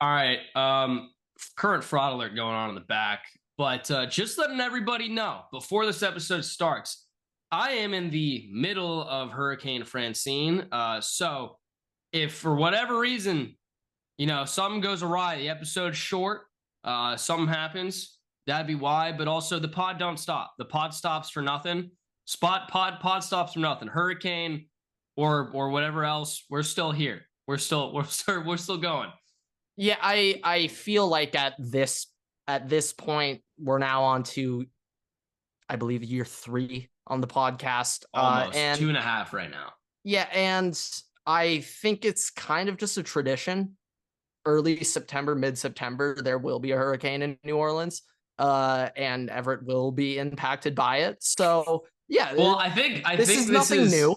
All right. Current fraud alert going on in the back, but just letting everybody know before this episode starts, I am in the middle of Hurricane Francine. So if for whatever reason, something goes awry, the episode's short, something happens, that'd be why. But also the pod don't stop. The pod stops for nothing. Pod stops for nothing. Hurricane or whatever else, we're still here. We're still going. Yeah, I feel like at this point we're now on to, I believe, year 3 on the podcast. Almost and 2.5 right now. Yeah, and I think it's kind of just a tradition. Early September, mid-September, there will be a hurricane in New Orleans, and Everett will be impacted by it. So yeah, well, I think this is nothing new.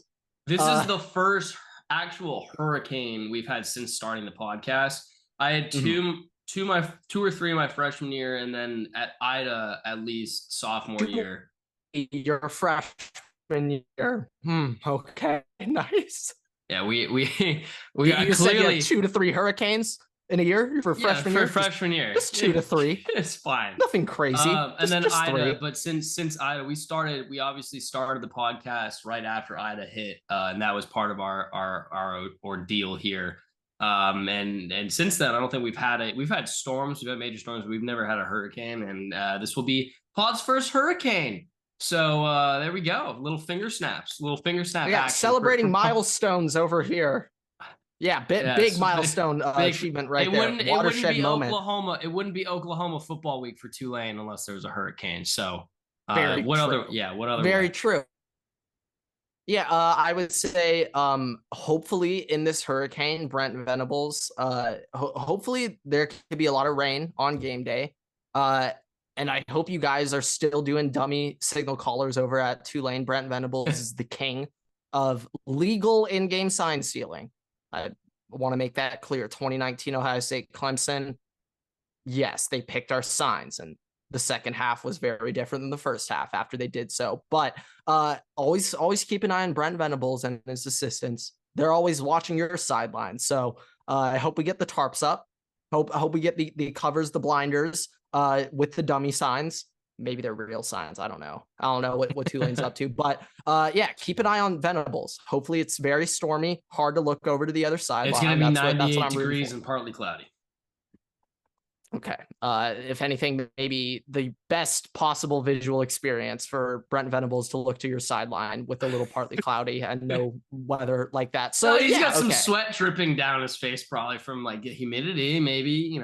This is the first actual hurricane we've had since starting the podcast. I had two or three of my freshman year, and then at Ida at least sophomore year. Your freshman year. Okay, nice. Yeah, we you said you had 2 to 3 hurricanes in a year for freshman year. Freshman year, just 2 to 3. It's fine. Nothing crazy. And then just Ida, 3. but since Ida, we obviously started the podcast right after Ida hit, and that was part of our ordeal here. And since then, I don't think we've had storms, we've had major storms, but we've never had a hurricane, and this will be Pod's first hurricane. So there we go. Little finger snap. Yeah, celebrating milestones over here. Yeah, big milestone achievement right there. Watershed moment. It wouldn't be Oklahoma football week for Tulane unless there was a hurricane. So what other? Very true. Yeah, I would say hopefully in this hurricane, Brent Venables, hopefully there could be a lot of rain on game day. And I hope you guys are still doing dummy signal callers over at Tulane. Brent Venables is the king of legal in-game sign stealing. I want to make that clear. 2019 Ohio State Clemson, yes, they picked our signs, and the second half was very different than the first half after they did so. But always keep an eye on Brent Venables and his assistants. They're always watching your sideline. So I hope we get the tarps up. Hope we get the covers, the blinders with the dummy signs. Maybe they're real signs. I don't know what Tulane's up to. But yeah, keep an eye on Venables. Hopefully it's very stormy, hard to look over to the other side. It's going to be 98 degrees and partly cloudy. Okay. If anything, maybe the best possible visual experience for Brent Venables to look to your sideline with a little partly cloudy and no weather like that. So he's got some sweat dripping down his face, probably from like humidity. Maybe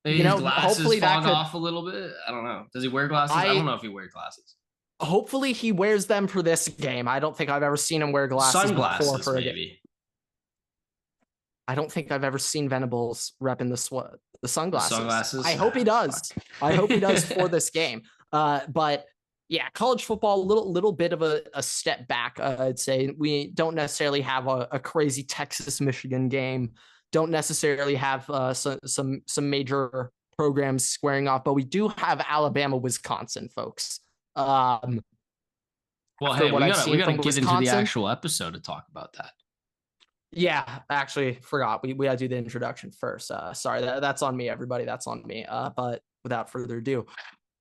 maybe his glasses hopefully fog off a little bit. I don't know. Does he wear glasses? I don't know if he wears glasses. Hopefully he wears them for this game. I don't think I've ever seen him wear glasses. Sunglasses, before maybe. I don't think I've ever seen Venables repping the sunglasses. I hope he does. I hope he does for this game. But yeah, college football, little bit of a step back. I'd say we don't necessarily have a crazy Texas-Michigan game. Don't necessarily have some major programs squaring off, but we do have Alabama-Wisconsin, folks. Well, hey, we gotta get into the actual episode to talk about that. Yeah, actually forgot. We gotta do the introduction first. Sorry, that's on me, everybody. That's on me. But without further ado,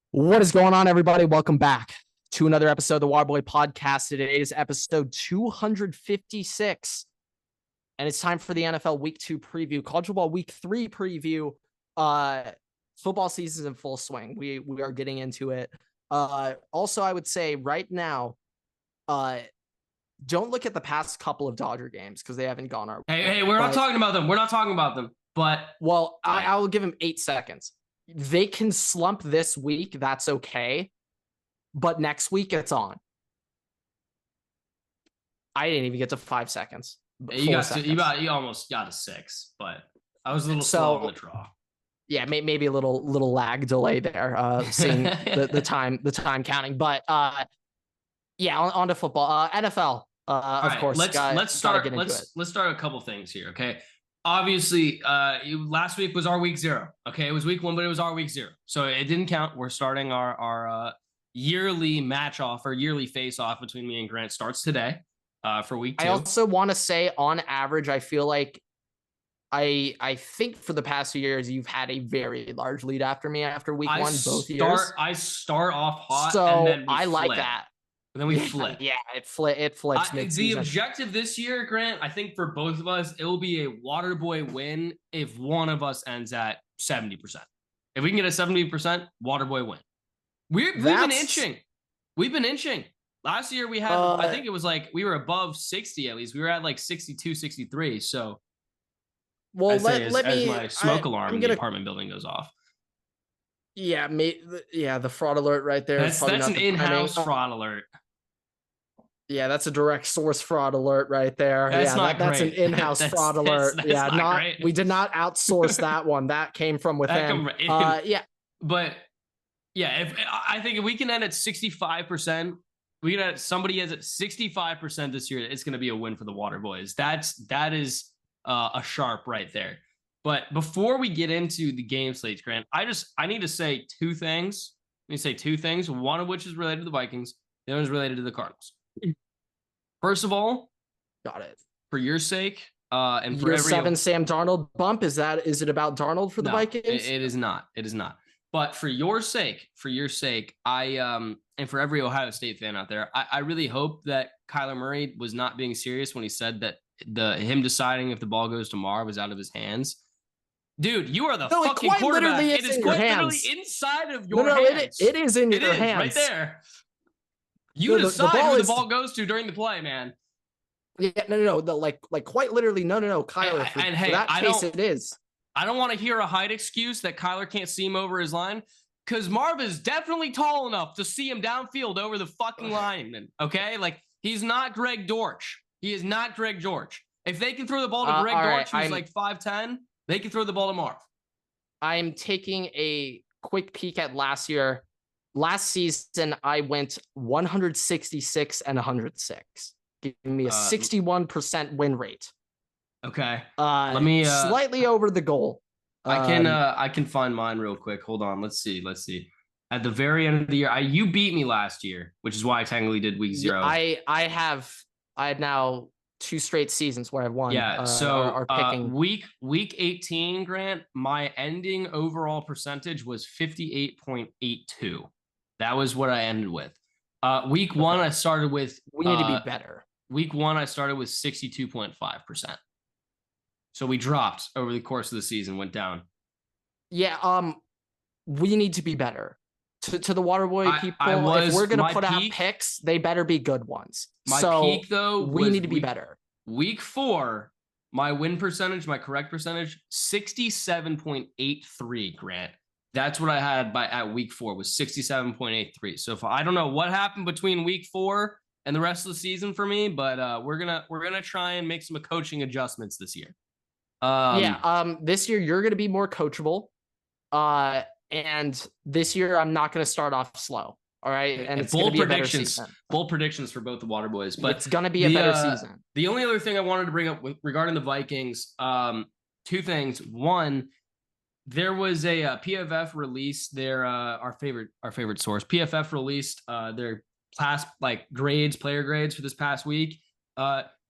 what is going on, everybody? Welcome back to another episode of the Waterboy Podcast. Today is episode 256. And it's time for the NFL Week 2 preview, college football Week 3 preview. Football season is in full swing. We are getting into it. Also, I would say right now, don't look at the past couple of Dodger games because they haven't gone our way. Hey, we're not talking about them. We're not talking about them. But I will give them 8 seconds. They can slump this week. That's okay. But next week it's on. I didn't even get to 5 seconds. You almost got a 6, but I was a little slow on the draw. Yeah, maybe a little lag delay there, seeing the time counting. But yeah, on to football. NFL, of course. Let's start a couple things here, okay? Obviously, last week was our week 0. Okay, it was week 1, but it was our week 0, so it didn't count. We're starting our yearly match off or yearly face off between me and Grant starts today. For week 2. I also want to say, on average, I feel like I think for the past few years you've had a very large lead after me after week one, both years. I start off hot, so and then I flip. Like that. And then we flip. Yeah, it flips mid-season. The objective this year, Grant, I think for both of us, it will be a Waterboy win if one of us ends at 70%. If we can get a 70%, Waterboy win. We've been inching. We've been inching. Last year we had, I think it was like we were above 60 at least. We were at like 62, 63. So, well, let me. As my smoke alarm in the apartment building goes off. Yeah, the fraud alert right there. That's an in-house fraud alert. Yeah, that's a direct source fraud alert right there. That's an in-house fraud alert. That's not great. We did not outsource that one. That came from within. But yeah, I think if we can end at 65%, we can somebody is at 65% this year, it's going to be a win for the Water Boys. That is a sharp right there. But before we get into the game slates, Grant, I need to say two things. Let me say two things, one of which is related to the Vikings, the other is related to the Cardinals. First of all, got it. For your sake, and for your 7 Sam Darnold bump, is it about Darnold for the Vikings? It is not. It is not. But for your sake, I and for every Ohio State fan out there, I really hope that Kyler Murray was not being serious when he said that him deciding if the ball goes to Mar was out of his hands. Dude, you are the fucking quarterback. It is quite literally inside of your hands. It is in your hands. Right there. You decide who the ball goes to during the play, man. Yeah, no. Like quite literally, no. Kyler, for that case, it is. I don't want to hear a height excuse that Kyler can't see him over his line, because Marv is definitely tall enough to see him downfield over the fucking lineman, okay? Like, he's not Greg Dortch. He is not Greg Dortch. If they can throw the ball to Greg Dortch, who's like 5'10", they can throw the ball to Marv. I'm taking a quick peek at last year. Last season, I went 166 and 106, giving me a 61% win rate. Okay. Let me slightly over the goal. I can find mine real quick. Hold on. Let's see. At the very end of the year, you beat me last year, which is why I technically did week 0. I had now 2 straight seasons where I've won. Yeah. So picking week 18, Grant, my ending overall percentage was 58.82. That was what I ended with. Week 1, I started with. We need to be better. Week 1, I started with 62.5%. So we dropped over the course of the season, went down. Yeah, we need to be better. To the Waterboy people, if we're going to put out picks, they better be good ones. My peak, though, we need to be better. Week 4, my win percentage, my correct percentage, 67.83, Grant. That's what I had at week 4, was 67.83. So I don't know what happened between week 4 and the rest of the season for me, but we're gonna try and make some coaching adjustments this year. This year you're gonna be more coachable, and this year I'm not gonna start off slow. All right, and it's gonna be a better season. Bold predictions for both the Water Boys, but it's gonna be a better season. The only other thing I wanted to bring up regarding the Vikings, 2 things. One, there was a PFF release. Our favorite source, PFF released their class player grades for this past week.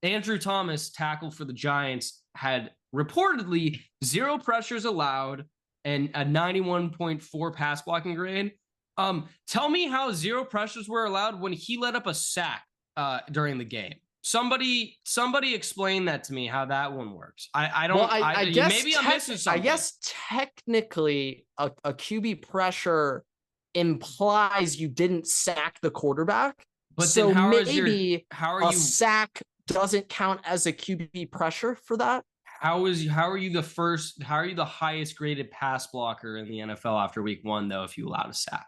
Andrew Thomas, tackle for the Giants, had reportedly 0 pressures allowed and a 91.4 pass blocking grade. Tell me how 0 pressures were allowed when he let up a sack during the game. Somebody explain that to me, how that one works. I don't. Well, I guess maybe I'm missing something. I guess technically a QB pressure implies you didn't sack the quarterback. But so then maybe a sack doesn't count as a QB pressure for that. How are you the highest graded pass blocker in the NFL after week 1 though, if you allowed a sack?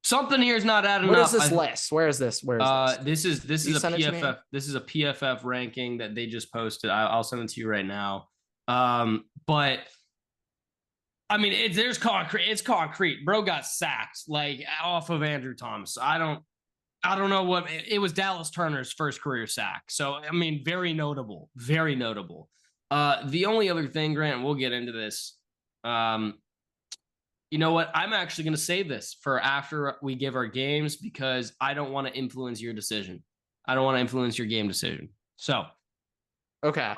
Something here is not adding up. Where is this list? Where is this? This is a PFF. This is a PFF ranking that they just posted. I'll send it to you right now. But I mean, it's concrete. It's concrete. Bro got sacked off of Andrew Thomas. I don't know what it was. Dallas Turner's first career sack. So I mean, very notable. Very notable. The only other thing, Grant, we'll get into this. You know what? I'm actually going to save this for after we give our games because I don't want to influence your decision. I don't want to influence your game decision. So, okay.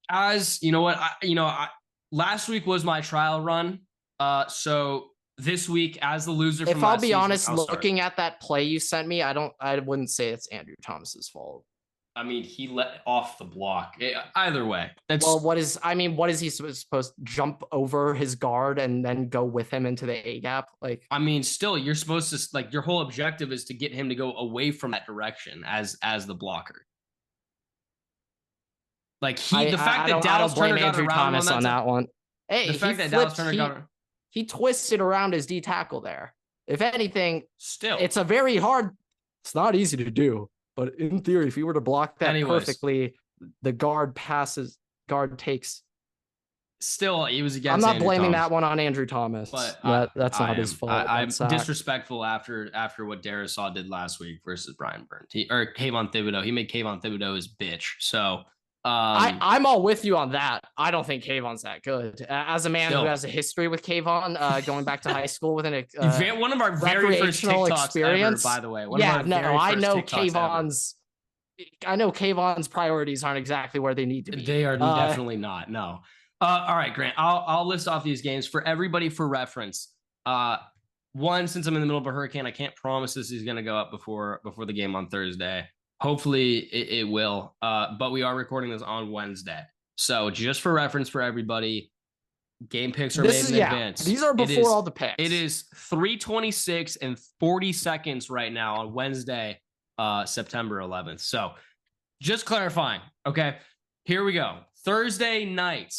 As you know what, last week was my trial run. So this week, as the loser if from I'll last be season, honest, looking at that play you sent me, I wouldn't say it's Andrew Thomas's fault. I mean, he let off the block. Either way, well, what is he supposed to jump over his guard and then go with him into the A gap? Like, I mean, still, you're supposed to, like, your whole objective is to get him to go away from that direction as the blocker. Like the fact that Dallas Turner got Andrew around Thomas on that one. Hey, the fact that Dallas Turner got he twisted around his D tackle there. If anything, still, it's a very hard. It's not easy to do, but in theory, if he were to block that perfectly, the guard takes. Still, he was against. I'm not blaming that one on Andrew Thomas, but that's not his fault. I'm disrespectful after what Darisaw did last week versus Brian Burns or Kayvon Thibodeau. He made Kayvon Thibodeau his bitch. So I'm all with you on that. I don't think Kayvon's that good. As a man who has a history with Kayvon, going back to high school with one of our very first TikToks experience, by the way. I know Kayvon's priorities aren't exactly where they need to be. They are definitely not. No. All right, Grant. I'll list off these games for everybody for reference. One, since I'm in the middle of a hurricane, I can't promise this is going to go up before the game on Thursday. Hopefully it will. But we are recording this on Wednesday, so just for reference for everybody, game picks are made in advance. These are before all the picks. It is 3:26 and 40 seconds right now on Wednesday, September 11th. So just clarifying. Okay, here we go. Thursday night.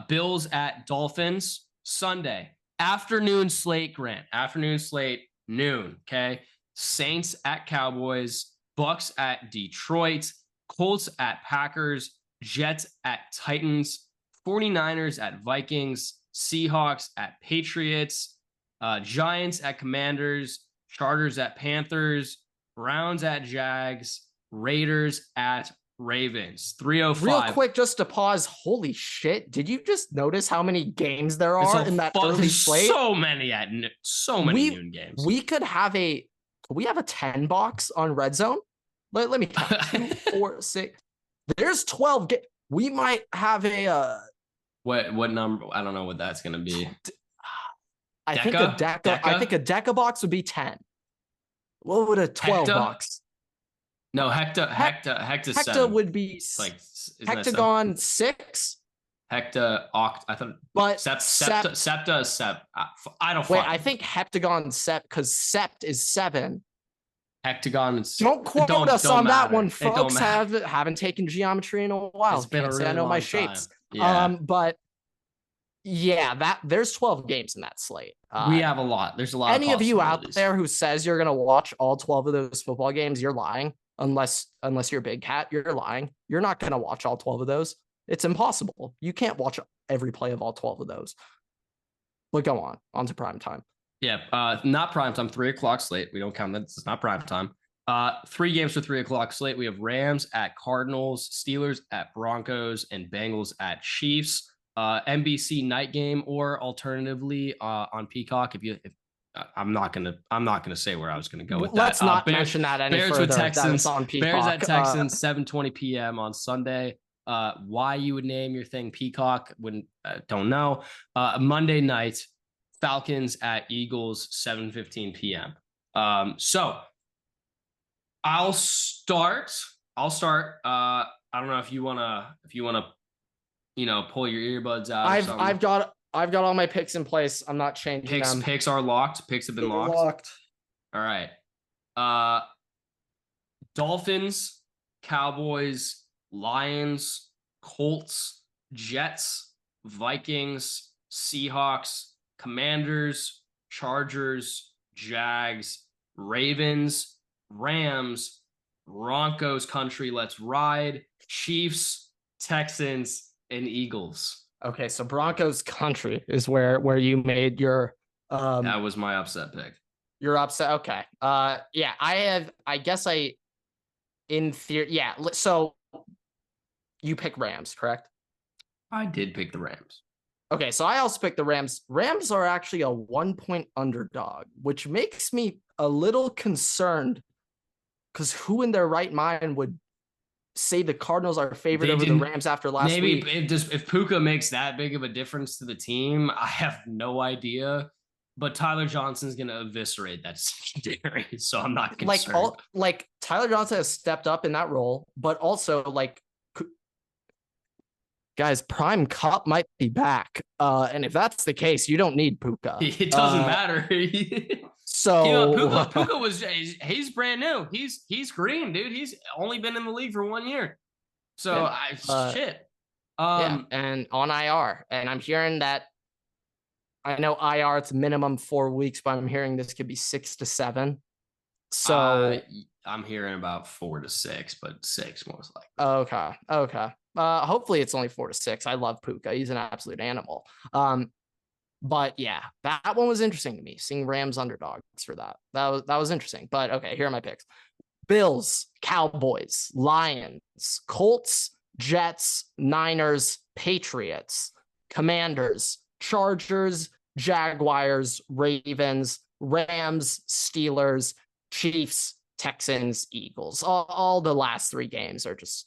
Bills at Dolphins. Sunday afternoon slate, Grant. Afternoon slate, noon. Okay. Saints at Cowboys. Bucks at Detroit. Colts at Packers. Jets at Titans. 49ers at Vikings. Seahawks at Patriots. Giants at Commanders. Chargers at Panthers. Browns at Jags. Raiders at Ravens. 305. Real quick, just to pause. Holy shit! Did you just notice how many games there are in that early slate? So many noon games. We have a 10 box on Red Zone. Let me count. 2, 4, 6. There's 12. We might have a what number? I don't know what that's gonna be. I think a Deca box would be 10. What would a 12 box? No, Hecta would be like Hectagon 6. Hecta Oct. I thought, but Septa is Sept. I don't. Wait, I think Heptagon Sept because Sept is 7. Hectagon is. Don't quote us on that one, folks. Haven't taken geometry in a while. It's been a really I know my shapes. Yeah. But yeah, there's 12 games in that slate. We have a lot. There's a lot. Any of you out there who says you're gonna watch all 12 of those football games, you're lying. Unless you're a big cat, you're lying. You're not going to watch all 12 of those. It's impossible. You can't watch every play of all 12 of those. But go on to prime time. Yeah, not prime time. 3:00 slate. We don't count that. It's not prime time. 3 games for 3:00 slate. We have Rams at Cardinals, Steelers at Broncos, and Bengals at Chiefs. NBC night game, or alternatively on Peacock. I'm not gonna say where I was gonna go with that. Let's not mention that any Bears further. With Texans, on Peacock. Bears at Texans, 7:20 p.m. on Sunday. Why you would name your thing Peacock? Don't know. Monday night, Falcons at Eagles, 7:15 p.m. So I'll start. I don't know if you wanna pull your earbuds out. I've got all my picks in place. I'm not changing them. Picks are locked. Picks have been locked. All right. Dolphins, Cowboys, Lions, Colts, Jets, Vikings, Seahawks, Commanders, Chargers, Jags, Ravens, Rams, Broncos country, let's ride, Chiefs, Texans, and Eagles. Okay, so Broncos country is where you made your that was my upset pick. Your upset. Okay. Yeah, in theory, yeah. So you pick Rams, correct? I did pick the Rams. Okay, so I also picked the Rams. Rams are actually a 1-point underdog, which makes me a little concerned because who in their right mind would say the Cardinals are favored over the Rams after last week. Maybe if Puka makes that big of a difference to the team, I have no idea. But Tyler Johnson's going to eviscerate that secondary, so I'm not concerned. Like Tyler Johnson has stepped up in that role, but also like, guys, Prime Cup might be back, and if that's the case, you don't need Puka. It doesn't matter. So Puka he's brand new. He's green, dude. He's only been in the league for 1 year. So shit. And on IR, and I'm hearing that. I know IR it's minimum 4 weeks, but I'm hearing this could be 6 to 7. So I'm hearing about 4 to 6, but 6 most likely. Okay. Hopefully it's only 4 to 6. I love Puka. He's an absolute animal. But yeah, that one was interesting to me. Seeing Rams underdogs for that. That was interesting. But okay, here are my picks: Bills, Cowboys, Lions, Colts, Jets, Niners, Patriots, Commanders, Chargers, Jaguars, Ravens, Rams, Steelers, Chiefs, Texans, Eagles. All the last 3 games are just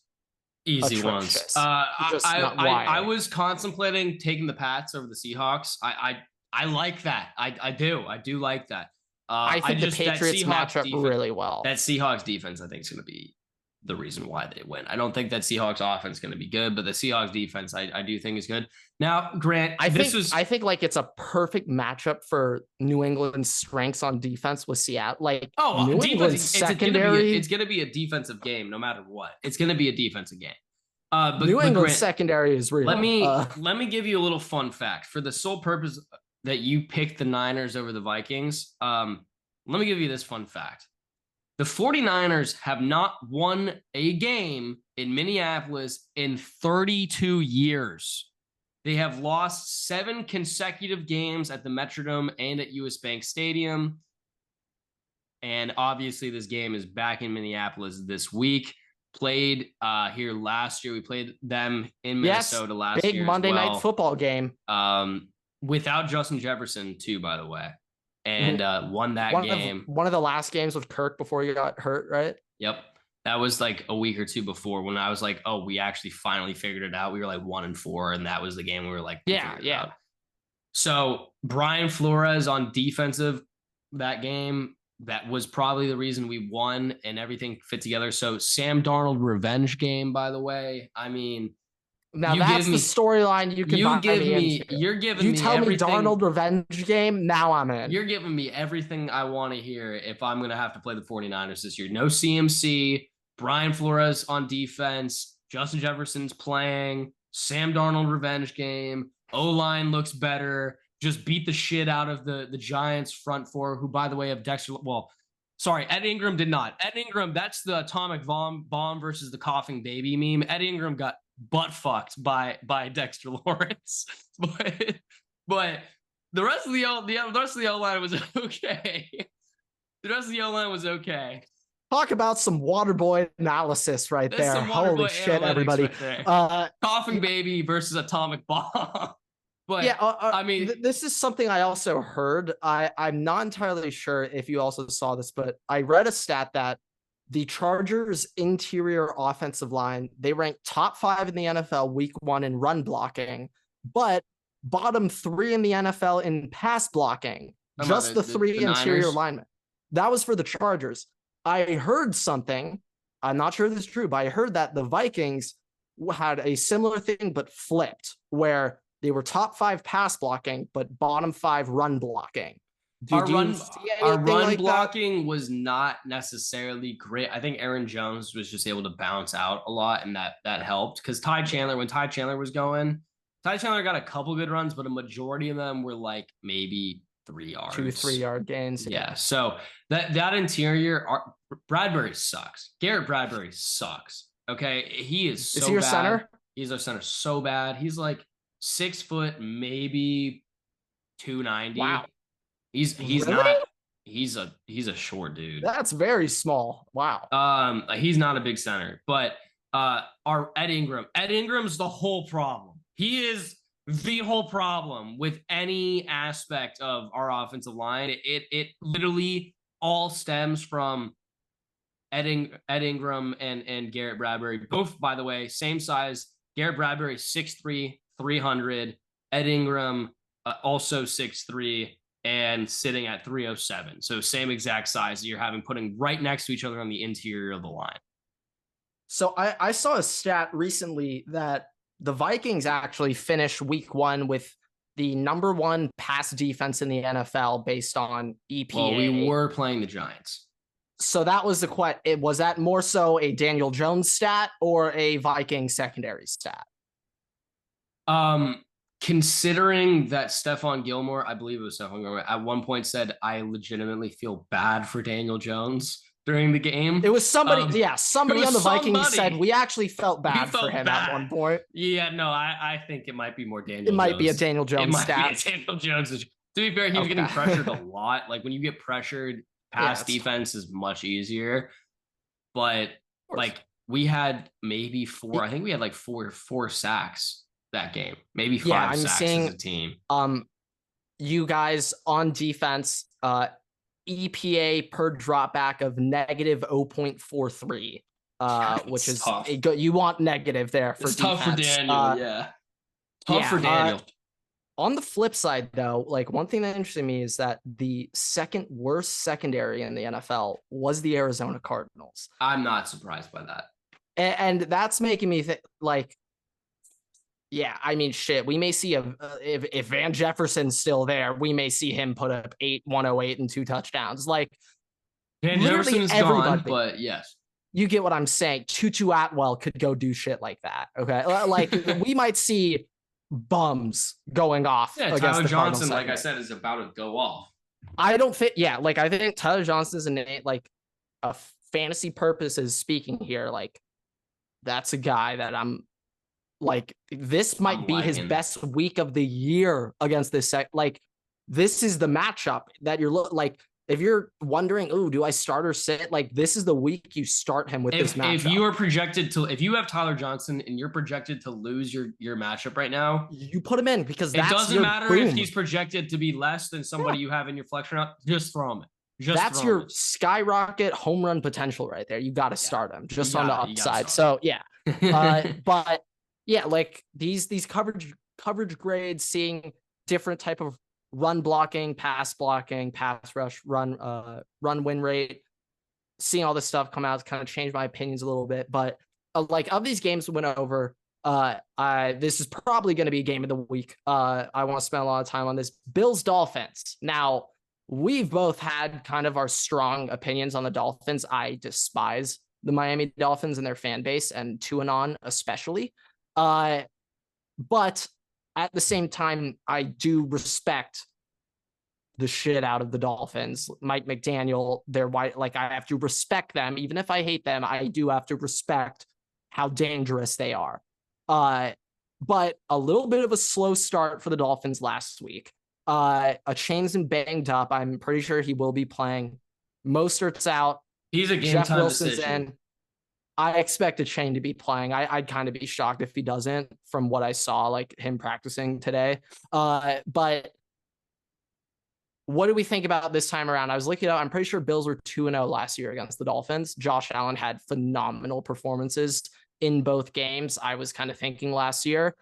easy atrocious. Ones. I was contemplating taking the Pats over the Seahawks. I like that. I do like that. I think the Patriots match up really well. That Seahawks defense, I think, is going to be the reason why they win. I don't think that Seahawks offense is going to be good, but the Seahawks defense, I do think is good. Now, Grant, I think like it's a perfect matchup for New England's strengths on defense with Seattle. Like, New England's secondary, it's going to be a defensive game no matter what. It's going to be a defensive game. But New England's secondary is real. Let me give you a little fun fact for the sole purpose that you picked the Niners over the Vikings. Let me give you this fun fact. The 49ers have not won a game in Minneapolis in 32 years. They have lost 7 consecutive games at the Metrodome and at US Bank Stadium. And obviously this game is back in Minneapolis this week. Played here last year. We played them in Minnesota last year. Big Monday night football game. Without Justin Jefferson too, by the way. And won that game. One of the last games with Kirk before you got hurt, right? Yep. That was like a week or two before when I was like, oh, we actually finally figured it out. We were like 1-4, and that was the game we were like, yeah. So Brian Flores on defensive that game, that was probably the reason we won and everything fit together. So Sam Darnold revenge game, by the way. I mean, now that's the storyline you can you tell me Darnold revenge game, now I'm in. You're giving me everything I want to hear if I'm going to have to play the 49ers this year. No CMC, Brian Flores on defense, Justin Jefferson's playing, Sam Darnold revenge game, O-line looks better, just beat the shit out of the Giants front four, who, by the way, have Dexter. Well, sorry, Ed Ingram did not. Ed Ingram, that's the atomic bomb versus the coughing baby meme. Ed Ingram got butt fucked by Dexter Lawrence, but the rest of the O-line was okay. The rest of the O-line was okay. Talk about some Waterboy analysis right there. Holy shit, everybody! Right, coughing baby versus atomic bomb. But yeah, I mean, this is something I also heard. I'm not entirely sure if you also saw this, but I read a stat that the Chargers' interior offensive line, they ranked top 5 in the NFL week 1 in run blocking, but bottom 3 in the NFL in pass blocking. Just the 3 interior linemen. That was for the Chargers. I heard something. I'm not sure if this is true, but I heard that the Vikings had a similar thing, but flipped, where they were top 5 pass blocking, but bottom 5 run blocking. Our run blocking was not necessarily great. I think Aaron Jones was just able to bounce out a lot, and that helped. Because when Ty Chandler was going, Ty Chandler got a couple good runs, but a majority of them were like maybe 3 yards. 2-3 yard gains. Yeah. So that interior, Bradbury sucks. Garrett Bradbury sucks. Okay. He is so bad. Is he your center? He's our center so bad. He's like 6 foot, maybe 290. Wow. He's really? Not. He's a short dude. That's very small. Wow. He's not a big center, but our Ed Ingram's the whole problem. He is the whole problem with any aspect of our offensive line. It literally all stems from Ed Ingram and Garrett Bradbury, both, by the way, same size. Garrett Bradbury 6'3", 300. Ed Ingram also 6'3", and sitting at 307. So same exact size that you're having putting right next to each other on the interior of the line. So I saw a stat recently that the Vikings actually finished week 1 with the number 1 pass defense in the NFL based on EPA. Well, we were playing the Giants. So that was the question. Was that more so a Daniel Jones stat or a Viking secondary stat? Considering that Stephon Gilmore, I believe it was Stephon Gilmore, at one point said, I legitimately feel bad for Daniel Jones during the game. It was somebody, somebody on the Vikings said we actually felt bad for him at one point. Yeah, no, I think it might be more Daniel Jones. It might be a Daniel Jones stat. It might be a Daniel Jones. To be fair, he was getting pressured a lot. Like when you get pressured, pass defense is much easier. But like we had maybe 4, I think we had like four sacks that game, maybe 5 sacks as a team. You guys on defense, EPA per dropback of negative 0.43, which is tough. You want negative there for it's defense. Tough for Daniel, Tough for Daniel. On the flip side, though, like one thing that interested me is that the second worst secondary in the NFL was the Arizona Cardinals. I'm not surprised by that. And that's making me think, like, yeah, I mean, shit. We may see if Van Jefferson's still there, we may see him put up 108 and 2 touchdowns. Like Van Jefferson is gone, but yes, you get what I'm saying. Tutu Atwell could go do shit like that. Okay, like we might see bums going off. Yeah, Tyler Johnson, like I said, is about to go off. I don't think. Yeah, like I think Tyler Johnson is like a fantasy purposes speaking here. Like that's a guy that I'm. Like this might be his best week of the year against this like this is the matchup that you're like if you're wondering, oh, do I start or sit? Like this is the week you start him with this matchup. If you are projected to, if you have Tyler Johnson and you're projected to lose your matchup right now, you put him in because that's it doesn't matter if he's projected to be less than somebody you have in your flex round. Just throw him in. That's your skyrocket home run potential right there. You got to start him just on the upside. So yeah, but. Yeah, like these coverage grades, seeing different type of run blocking, pass rush, run win rate, seeing all this stuff come out kind of changed my opinions a little bit. But like of these games we went over, this is probably going to be a game of the week. I want to spend a lot of time on this. Bills Dolphins. Now we've both had kind of our strong opinions on the Dolphins. I despise the Miami Dolphins and their fan base, and Tuanon especially. But at the same time, I do respect the shit out of the Dolphins. Mike McDaniel, they're white. Like I have to respect them. Even if I hate them, I do have to respect how dangerous they are. But a little bit of a slow start for the Dolphins last week. A chain's been banged up. I'm pretty sure he will be playing. Mostert's out. He's a game time decision. In. I expect a Chain to be playing. I'd kind of be shocked if he doesn't from what I saw, like him practicing today. But what do we think about this time around? I was looking up. I'm pretty sure Bills were 2-0 last year against the Dolphins. Josh Allen had phenomenal performances in both games. I was kind of thinking last year.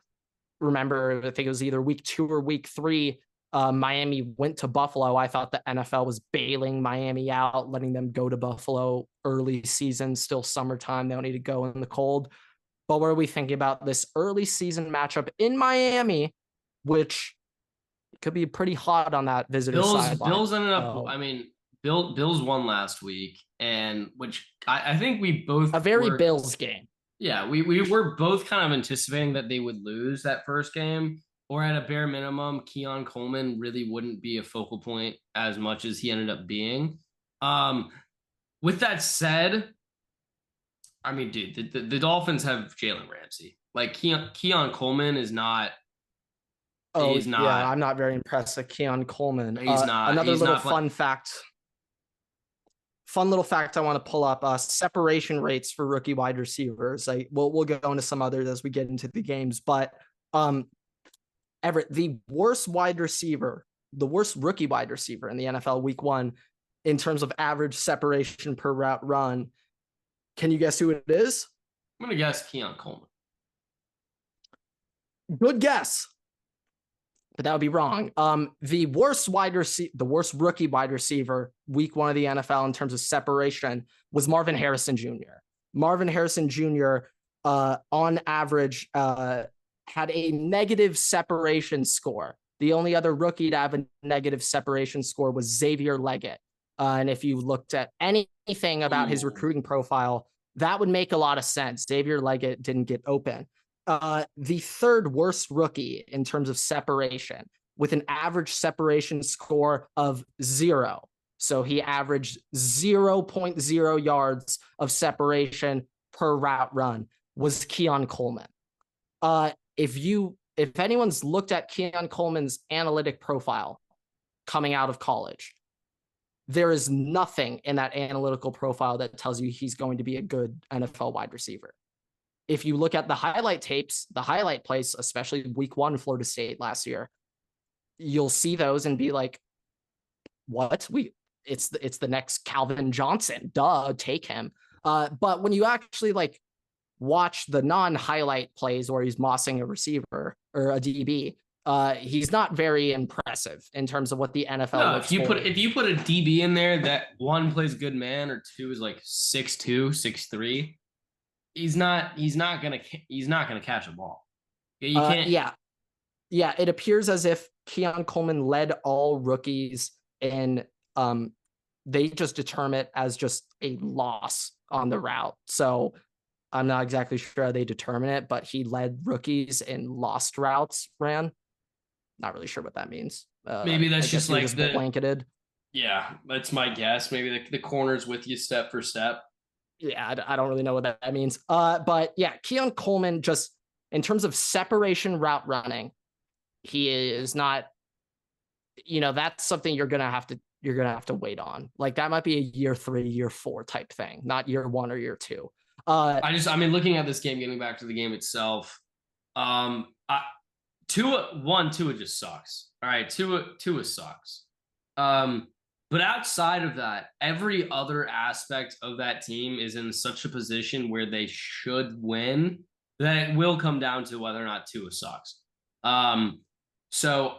Remember, I think it was either week 2 or week 3. Miami went to Buffalo. I thought the NFL was bailing Miami out, letting them go to Buffalo early season, still summertime. They don't need to go in the cold. But what are we thinking about this early season matchup in Miami, which could be pretty hot on that visitor sideline? Bills ended up, Bills won last week, and which I think we both... A very Bills game. Yeah, we were both kind of anticipating that they would lose that first game. Or at a bare minimum, Keon Coleman really wouldn't be a focal point as much as he ended up being. With that said, I mean, dude, the Dolphins have Jalen Ramsey. Like Keon Coleman is not. Oh, he's not. Yeah, I'm not very impressed with Keon Coleman. He's not. Another little fun fact. Fun little fact I want to pull up: separation rates for rookie wide receivers. We'll go into some others as we get into the games, but Everett, the worst rookie wide receiver in the NFL week 1 in terms of average separation per route run Can you guess who it is? I'm going to guess Keon Coleman. Good guess. But that would be wrong. The worst rookie wide receiver week 1 of the NFL in terms of separation was Marvin Harrison Jr. Marvin Harrison Jr. On average had a negative separation score. The only other rookie to have a negative separation score was Xavier Leggett. And if you looked at anything about his recruiting profile, that would make a lot of sense. Xavier Leggett didn't get open. The third worst rookie in terms of separation with an average separation score of 0. So he averaged 0.0 yards of separation per route run was Keon Coleman. If anyone's looked at Keon Coleman's analytic profile coming out of college, there is nothing in that analytical profile that tells you he's going to be a good NFL wide receiver. If you look at the highlight tapes, the highlight plays, especially week 1 Florida State last year, you'll see those and be like, what? It's the next Calvin Johnson. Duh, take him. But when you actually like watch the non-highlight plays where he's mossing a receiver or a DB, he's not very impressive in terms of what the NFL looks for. If you put a DB in there that 1 plays good man or 2 is like 6'2", 6'3", he's not gonna catch a ball. You can't. Yeah. It appears as if Keon Coleman led all rookies, and they just determine it as just a loss on the route. So I'm not exactly sure how they determine it, but he led rookies in lost routes ran. Not really sure what that means. Maybe that's just like the blanketed. Yeah, that's my guess. Maybe the corner's with you step for step. Yeah, I don't really know what that means. But yeah, Keon Coleman, just in terms of separation route running, he is not, that's something you're gonna have to wait on. Like that might be a year 3, year 4 type thing, not year 1 or year 2. Looking at this game, getting back to the game itself, Tua just sucks. All right, Tua sucks. But outside of that, every other aspect of that team is in such a position where they should win that it will come down to whether or not Tua sucks. So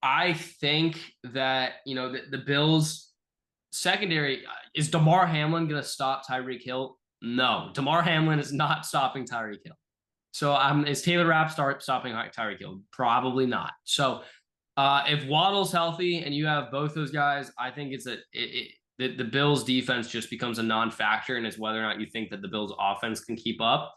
I think that, the Bills secondary, is Damar Hamlin going to stop Tyreek Hill? No, Damar Hamlin is not stopping Tyreek Hill. So is Taylor Rapp stopping Tyreek Hill? Probably not. So if Waddle's healthy and you have both those guys, I think the Bills defense just becomes a non-factor, and it's whether or not you think that the Bills offense can keep up.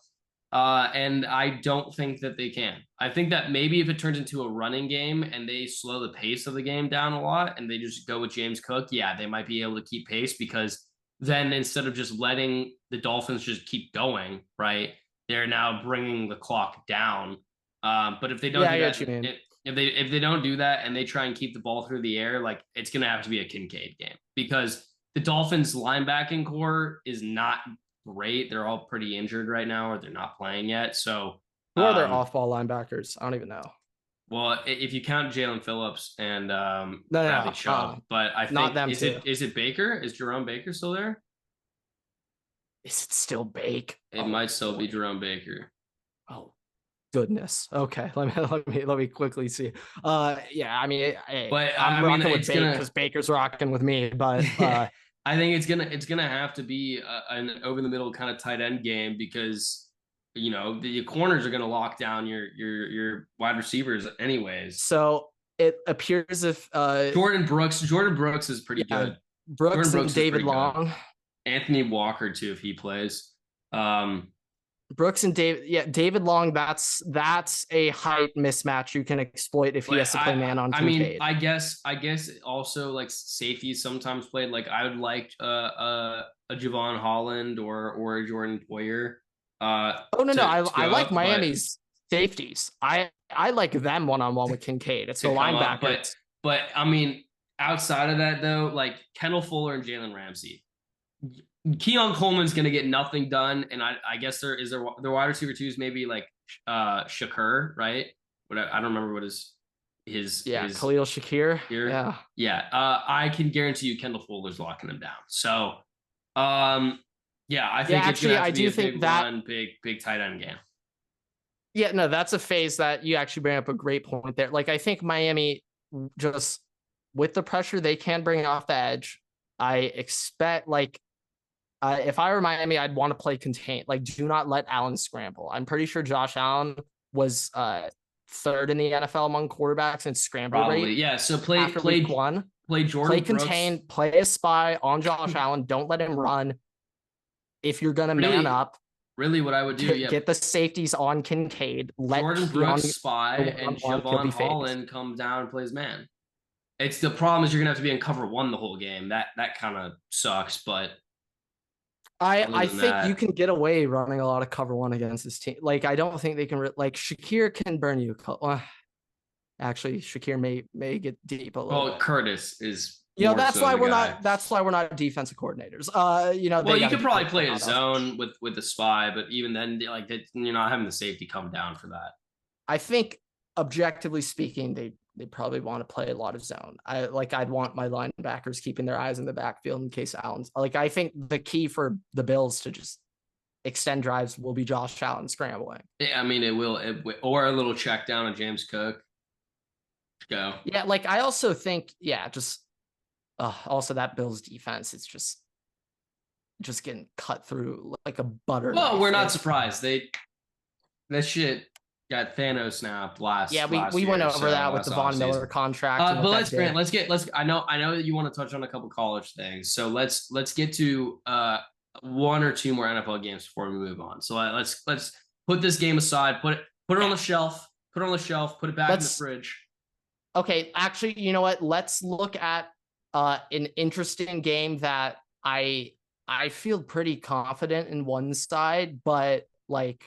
And I don't think that they can. I think that maybe if it turns into a running game and they slow the pace of the game down a lot and they just go with James Cook, yeah, they might be able to keep pace, because then instead of just letting the Dolphins just keep going, right, they're now bringing the clock down. But if they don't do that, if they don't do that and they try and keep the ball through the air, like it's going to have to be a Kincaid game, because the Dolphins linebacking core is not great. They're all pretty injured right now, or they're not playing yet. So who are their off-ball linebackers? I don't even know. Well, if you count Jalen Phillips and Bradley Chubb, but I think not them is it Baker? Is Jerome Baker still there? Is it still Baker? It might still be Jerome Baker. Oh goodness. Okay, let me quickly see. Yeah, I mean, I'm rocking with Baker because Baker's rocking with me, but I think it's gonna have to be an over the middle kind of tight end game, because the corners are gonna lock down your wide receivers anyways. So it appears if Jordan Brooks is pretty good. Brooks and David Long. Good. Anthony Walker too, if he plays. Brooks and David Long, that's a height mismatch you can exploit if he has to play man on Kincaid. I guess also like safeties sometimes played. Like I would like a Javon Holland or a Jordan Poyer. I like Miami's safeties. I like them one-on-one with Kincaid. It's the linebacker. But I mean, outside of that though, like Kendall Fuller and Jalen Ramsey, Keon Coleman's gonna get nothing done, and I guess their wide receiver twos maybe like Shakur, right? I don't remember what his Khalil Shakir. Yeah. I can guarantee you Kendall Fuller's locking them down. So Yeah, I think it's gonna have to be a big run, big tight end game. Yeah, no, that's a phase that you actually bring up a great point there. Like, I think Miami, just with the pressure they can bring off the edge, I expect, like, if I were Miami, I'd want to play contain. Like, do not let Allen scramble. I'm pretty sure Josh Allen was third in the NFL among quarterbacks in scramble rate. Yeah. So play week one. Play Jordan Brooks. Contain, play a spy on Josh Allen. Don't let him run. If you're gonna man up, really what I would do, get the safeties on Kincaid. Let Jordan Brooks spy and Javon Holland come down and plays man. It's the problem is you're gonna have to be in cover one the whole game. That kind of sucks, but I think you can get away running a lot of cover one against this team. Like, I don't think they can like Shakir can burn you. Actually, Shakir may get deep a little. Well, Curtis is. That's why we're not. That's why we're not defensive coordinators. Well, you could probably play a zone with the spy, but even then, like you're not having the safety come down for that. I think, objectively speaking, they probably want to play a lot of zone. I'd want my linebackers keeping their eyes in the backfield in case Allen's. Like, I think the key for the Bills to just extend drives will be Josh Allen scrambling. Yeah, I mean, it will, or a little check down on James Cook. Go. Yeah, like, I also think, just also that Bills defense is just getting cut through like a butter. Well, we're not surprised. That shit got Thanos snapped last. Yeah, we went over that with the Von Miller contract. But let's. I know that you want to touch on a couple college things, so let's get to one or two more NFL games before we move on. So let's put this game aside. Put it on the shelf. Put it on the shelf. Put it back in the fridge. Okay, actually, you know what? Let's look at an interesting game that I feel pretty confident in one side, but like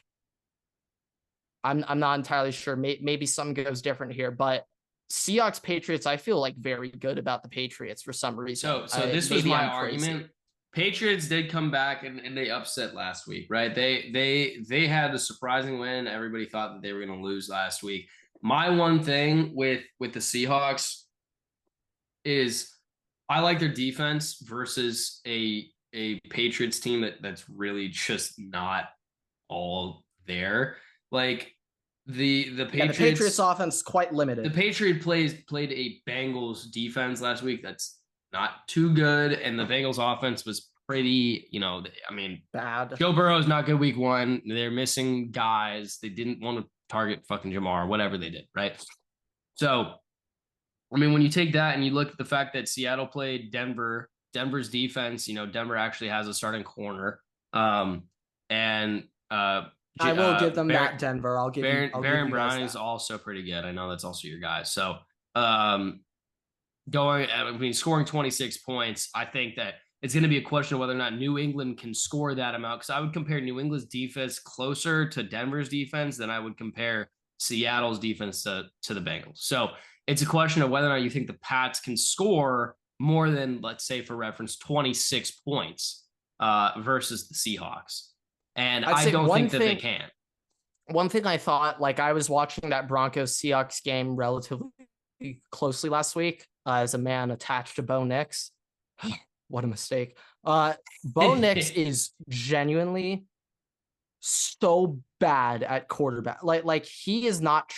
I'm not entirely sure. Maybe something goes different here, but Seahawks Patriots, I feel like very good about the Patriots for some reason. So this was my argument. Patriots did come back and they upset last week, right? They had a surprising win. Everybody thought that they were going to lose last week. My one thing with the Seahawks is I like their defense versus a Patriots team that's really just not all there. Like the Patriots offense is quite limited. The Patriots played a Bengals defense last week that's not too good, and the Bengals offense was pretty, bad. Joe Burrow's not good week one. They're missing guys. They didn't want to target fucking Jamar, whatever they did, right? So, when you take that and you look at the fact that Seattle played Denver's defense, Denver actually has a starting corner. I will give them that, Denver. I'll give Baron Brown is also pretty good. I know that's also your guy. So, scoring 26 points, I think that it's going to be a question of whether or not New England can score that amount. Because I would compare New England's defense closer to Denver's defense than I would compare Seattle's defense to the Bengals. So it's a question of whether or not you think the Pats can score more than, let's say, for reference, 26 points versus the Seahawks. And I don't think that they can. One thing I thought, like, I was watching that Broncos-Seahawks game relatively closely last week as a man attached to Bo Nix. What a mistake. Bo Nix is genuinely so bad at quarterback. Like he is not,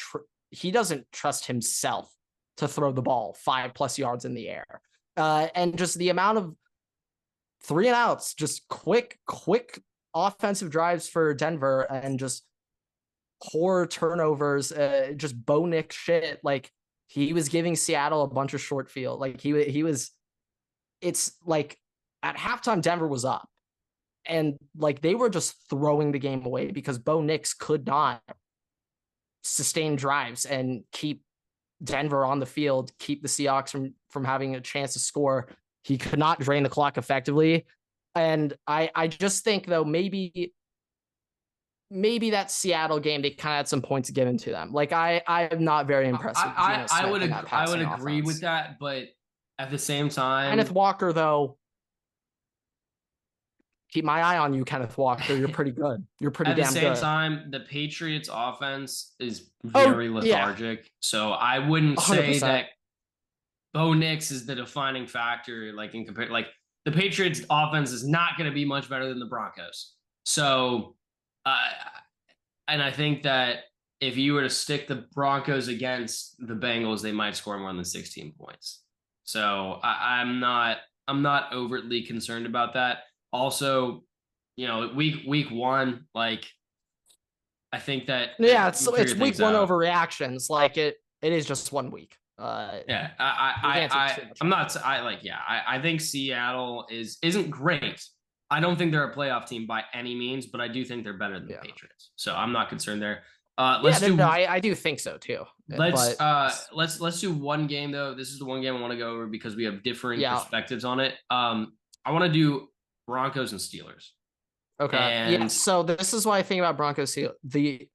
he doesn't trust himself to throw the ball 5+ yards in the air. And just the amount of 3 and outs, just quick offensive drives for Denver and just poor turnovers, just Bo Nix shit. Like, he was giving Seattle a bunch of short field. Like he was, it's like at halftime, Denver was up and like they were just throwing the game away because Bo Nix could not sustain drives and keep Denver on the field, keep the Seahawks from having a chance to score. He could not drain the clock effectively. And I just think, though, maybe that Seattle game, they kind of had some points given to them. Like, I'm not very impressed. I would agree with that, but at the same time, Kenneth Walker, though, keep my eye on you, Kenneth Walker. You're pretty good. You're pretty damn good. At the same time, the Patriots offense is very lethargic. Yeah. So I wouldn't 100%. Say that Bo Nix is the defining factor, like in compare, like the Patriots offense is not going to be much better than the Broncos. So, and I think that if you were to stick the Broncos against the Bengals, they might score more than 16 points. So I'm not overtly concerned about that. Also, week one, like I think that it's week one overreactions. Like it is just 1 week. I think Seattle isn't great. I don't think they're a playoff team by any means, but I do think they're better than the Patriots. So I'm not concerned there. I do think so too. Let's do one game though. This is the one game I want to go over because we have differing perspectives on it. I want to do Broncos and Steelers. Okay. So this is why I think about Broncos. The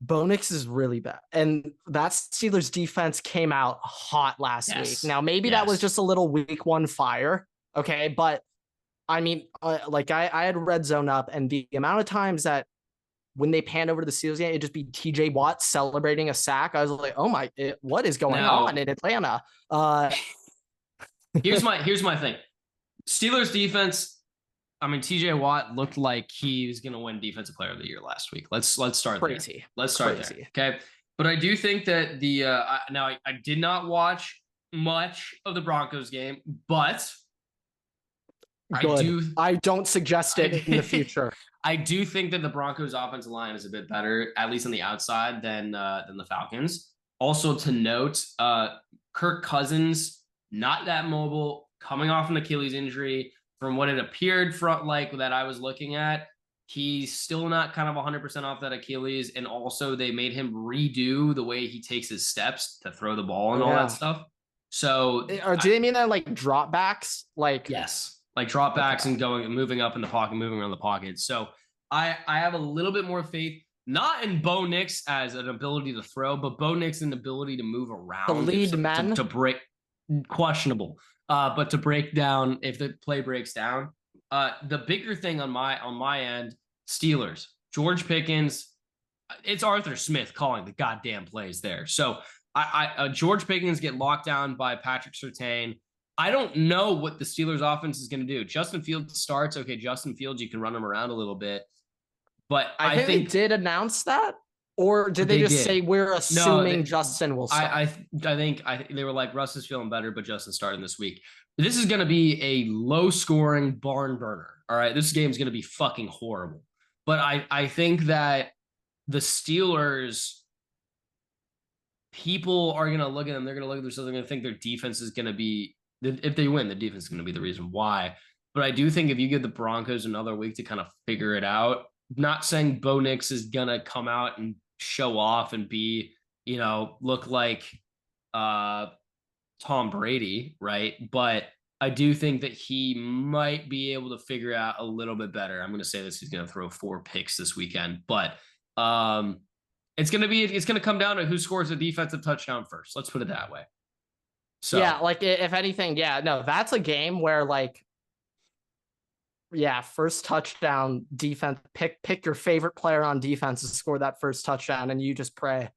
Bo Nix is really bad, and that Steelers defense came out hot last week. Now maybe that was just a little week one fire. Okay, but I mean, I had red zone up, and the amount of times that when they panned over to the Steelers game, it'd just be TJ Watt celebrating a sack. I was like, oh my, what is going on in Atlanta? Here's my thing. Steelers defense. I mean, TJ Watt looked like he was going to win Defensive Player of the Year last week. Let's start there. Let's start there. Okay. But I do think that I did not watch much of the Broncos game, but I don't suggest it in the future. I do think that the Broncos offensive line is a bit better, at least on the outside, than the Falcons. Also to note, Kirk Cousins, not that mobile, coming off an Achilles injury. From what it appeared that I was looking at, he's still not kind of 100% off that Achilles. And also they made him redo the way he takes his steps to throw the ball and all that stuff. So do they mean that like dropbacks? Yes, like dropbacks and moving up in the pocket, moving around the pocket. So I have a little bit more faith, not in Bo Nix as an ability to throw, but Bo Nix an ability to move around. To lead men? To break, questionable. But to break down, if the play breaks down, the bigger thing on my end, Steelers, George Pickens, it's Arthur Smith calling the goddamn plays there. So George Pickens get locked down by Patrick Surtain. I don't know what the Steelers offense is going to do. Justin Fields starts. Okay, Justin Fields, you can run him around a little bit. But I think they did announce that. Or did they just say we're assuming Justin will start? I think they were like, Russ is feeling better, but Justin's starting this week. This is going to be a low-scoring barn burner. All right, this game's going to be fucking horrible. But I think that the Steelers, people are going to look at them. They're going to look at themselves. They're going to think their defense is going to be, if they win, the defense is going to be the reason why. But I do think if you give the Broncos another week to kind of figure it out, not saying Bo Nix is going to come out and show off and be, look like Tom Brady, right? But I do think that he might be able to figure out a little bit better. I'm going to say this, he's going to throw 4 picks this weekend, but it's going to come down to who scores a defensive touchdown first. Let's put it that way. So if anything, that's a game where first touchdown defense, pick your favorite player on defense to score that first touchdown, and you just pray.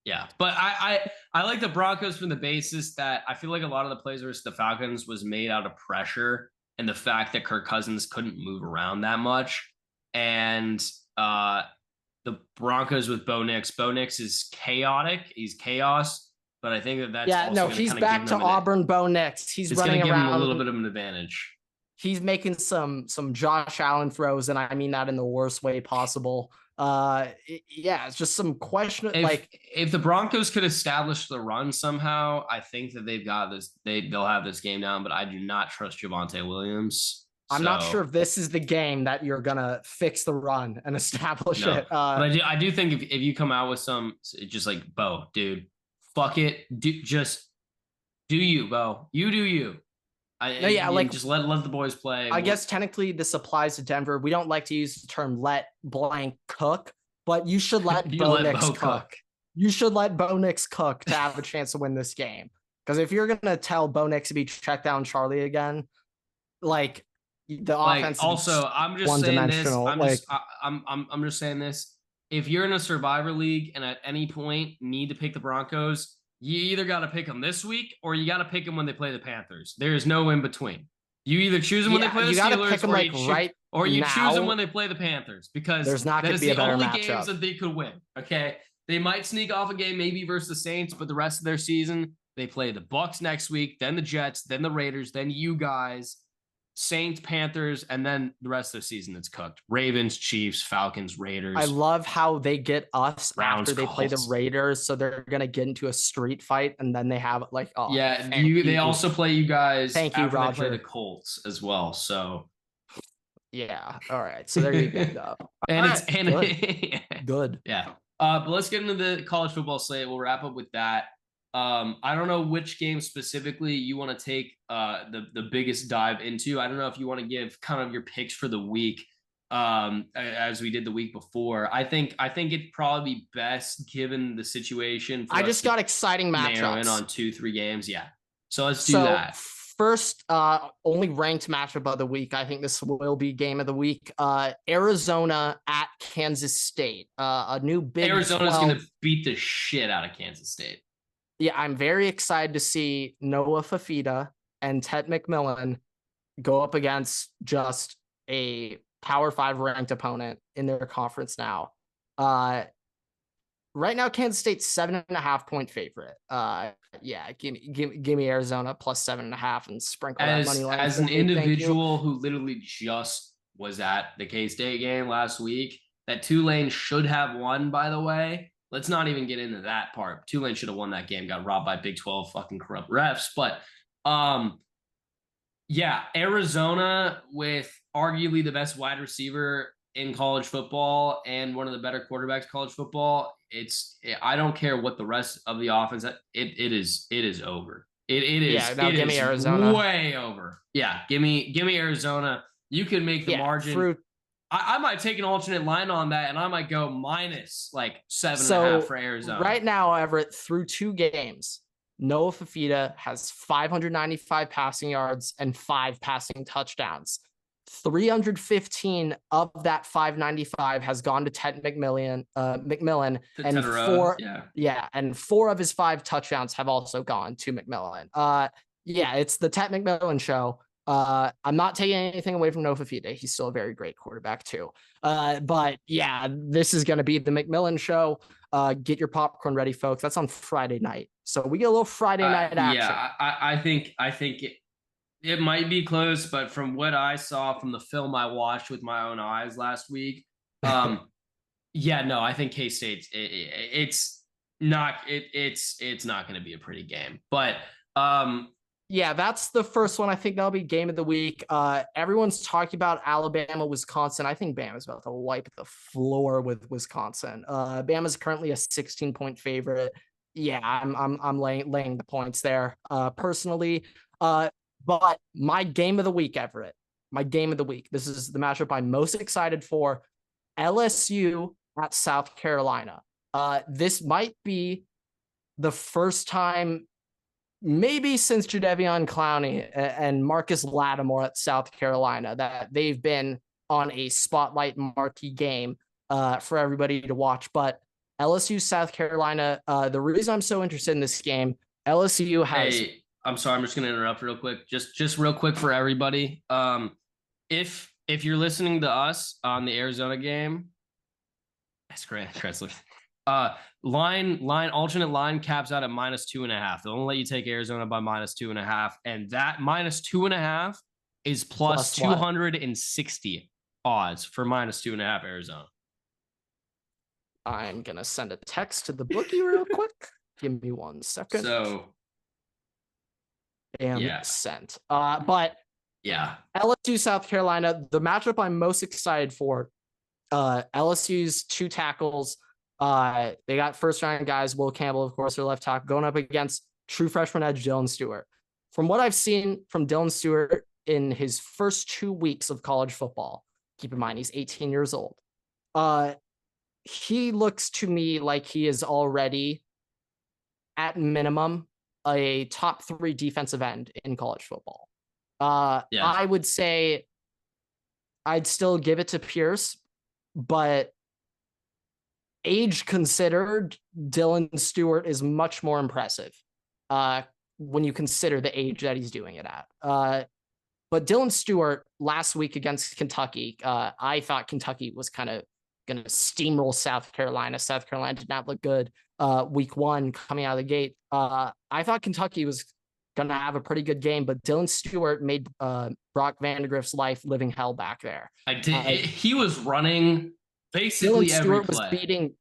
Yeah, but I like the Broncos from the basis that I feel like a lot of the plays versus the Falcons was made out of pressure and the fact that Kirk Cousins couldn't move around that much. And the Broncos with Bo Nix is chaotic. He's chaos. But I think that's he's back to Auburn Bo Nix. He's running around. Give him a little bit of an advantage. He's making some Josh Allen throws, and I mean that in the worst way possible. It's just some question. If the Broncos could establish the run somehow, I think that they've got this. They'll have this game down. But I do not trust Javonte Williams. I'm not sure if this is the game that you're gonna fix the run and establish it. But I do think if you come out with some, just like Bo, dude, fuck it, do you, Bo? You do you. Just let the boys play. I guess technically this applies to Denver. We don't like to use the term "let blank cook," but you should let Bo Nix cook. You should let Bo Nix cook to have a chance to win this game. Because if you're gonna tell Bo Nix to be check down Charlie again, the offense. Also, I'm just saying this. I'm just saying this. If you're in a Survivor League and at any point need to pick the Broncos, you either got to pick them this week or you got to pick them when they play the Panthers. There is no in between. You either choose them when they play the you Steelers, gotta pick them or you choose them now. when they play the Panthers, because There's not that going is to be the a better only matchup. games that they could win. Okay, they might sneak off a game maybe versus the Saints, but the rest of their season they play the Bucs next week, then the Jets, then the Raiders, then you guys, Saints, Panthers, and then the rest of the season it's cooked. Ravens, Chiefs, Falcons, Raiders. I love how they get us Browns, after they play the Raiders, so they're gonna get into a street fight, and then they have like, they also play you guys. Thank you, Roger. They play the Colts as well. So yeah, all right. So there you go. And it's good. Yeah. But let's get into the college football slate. We'll wrap up with that. I don't know which game specifically you want to take the biggest dive into. I don't know if you want to give kind of your picks for the week, as we did the week before. I think it'd probably be best given the situation. I just got exciting matchups. Narrow in on 2-3 games. Yeah. So let's do that. First, only ranked matchup of the week. I think this will be game of the week. Arizona at Kansas State. A new Big 12. Arizona's going to beat the shit out of Kansas State. Yeah, I'm very excited to see Noah Fafita and Ted McMillan go up against just a Power 5 ranked opponent in their conference now. Right now, Kansas State's 7.5 point favorite. Give me Arizona plus 7.5 and sprinkle that money line. As an individual who literally just was at the K-State game last week, that Tulane should have won, by the way. Let's not even get into that part. Tulane should have won that game, got robbed by Big 12 fucking corrupt refs. But Arizona with arguably the best wide receiver in college football and one of the better quarterbacks in college football. I don't care what the rest of the offense. It is over. It is. Yeah, now give me Arizona. Way over. Yeah, give me Arizona. You can make the margin. I might take an alternate line on that, and I might go minus like 7.5 for Arizona. Right now, Everett, through 2 games, Noah Fafita has 595 passing yards and 5 passing touchdowns. 315 of that 595 has gone to Ted McMillan, and 4 of his 5 touchdowns have also gone to McMillan. It's the Ted McMillan show. I'm not taking anything away from Noah Fafita. He's still a very great quarterback too. But yeah, this is going to be the McMillan show. Get your popcorn ready, folks. That's on Friday night. So we get a little Friday night action. Yeah, I think it might be close, but from what I saw from the film I watched with my own eyes last week, I think K-State, it's not going to be a pretty game. But that's the first one. I think that'll be game of the week. Everyone's talking about Alabama, Wisconsin. I think Bama's about to wipe the floor with Wisconsin. Bama's currently a 16-point favorite. Yeah, I'm laying the points there personally. But my game of the week, Everett, this is the matchup I'm most excited for. LSU at South Carolina. This might be the first time maybe since Jadeveon Clowney and Marcus Lattimore at South Carolina that they've been on a spotlight marquee game for everybody to watch. But LSU, South Carolina, the reason I'm so interested in this game, LSU has... Hey, I'm sorry, I'm just going to interrupt real quick. Just real quick for everybody. If you're listening to us on the Arizona game, that's great. Alternate line caps out at -2.5. They'll only let you take Arizona by -2.5, and that -2.5 is plus 260 odds for -2.5 Arizona. I'm gonna send a text to the bookie real quick. Give me 1 second. Sent. But yeah, LSU, South Carolina, the matchup I'm most excited for. LSU's 2 tackles. They got first-round guys. Will Campbell, of course, their left tackle, going up against true freshman edge Dylan Stewart. From what I've seen from Dylan Stewart in his first 2 weeks of college football, keep in mind he's 18 years old. He looks to me like he is already, at minimum, a top 3 defensive end in college football. I would say I'd still give it to Pierce, but age considered, Dylan Stewart is much more impressive when you consider the age that he's doing it at. But Dylan Stewart last week against Kentucky, I thought Kentucky was kind of going to steamroll South Carolina. South Carolina did not look good week one coming out of the gate. I thought Kentucky was going to have a pretty good game, but Dylan Stewart made Brock Vandagriff's life living hell back there. He was running basically Dylan Stewart was beating